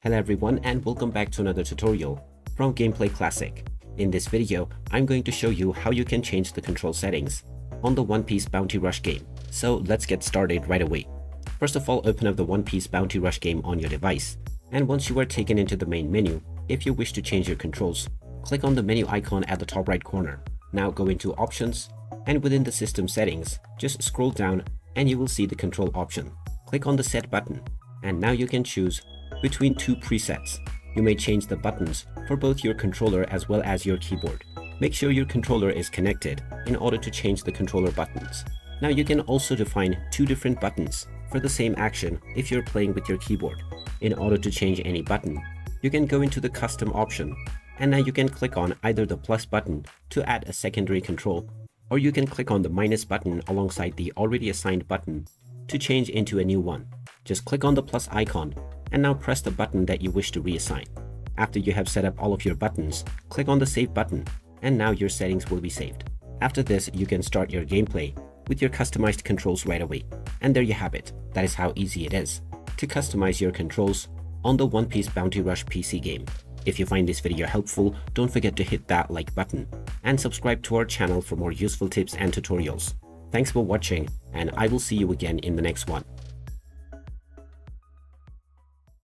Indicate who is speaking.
Speaker 1: Hello everyone and welcome back to another tutorial from Gameplay Classic. In this video, I'm going to show you how you can change the control settings on the One Piece Bounty Rush game. So let's get started right away. First of all, open up the One Piece Bounty Rush game on your device. And once you are taken into the main menu, if you wish to change your controls, click on the menu icon at the top right corner. Now go into Options, and within the System Settings, just scroll down and you will see the control option. Click on the Set button, and now you can choose between two presets. You may change the buttons for both your controller as well as your keyboard. Make sure your controller is connected in order to change the controller buttons. Now you can also define two different buttons for the same action if you're playing with your keyboard. In order to change any button, you can go into the custom option, and now you can click on either the plus button to add a secondary control, or you can click on the minus button alongside the already assigned button to change into a new one. Just click on the plus icon and now press the button that you wish to reassign. After you have set up all of your buttons, click on the save button, and now your settings will be saved. After this, you can start your gameplay with your customized controls right away. And there you have it. That is how easy it is to customize your controls on the One Piece Bounty Rush PC game. If you find this video helpful, don't forget to hit that like button and subscribe to our channel for more useful tips and tutorials. Thanks for watching, and I will see you again in the next one.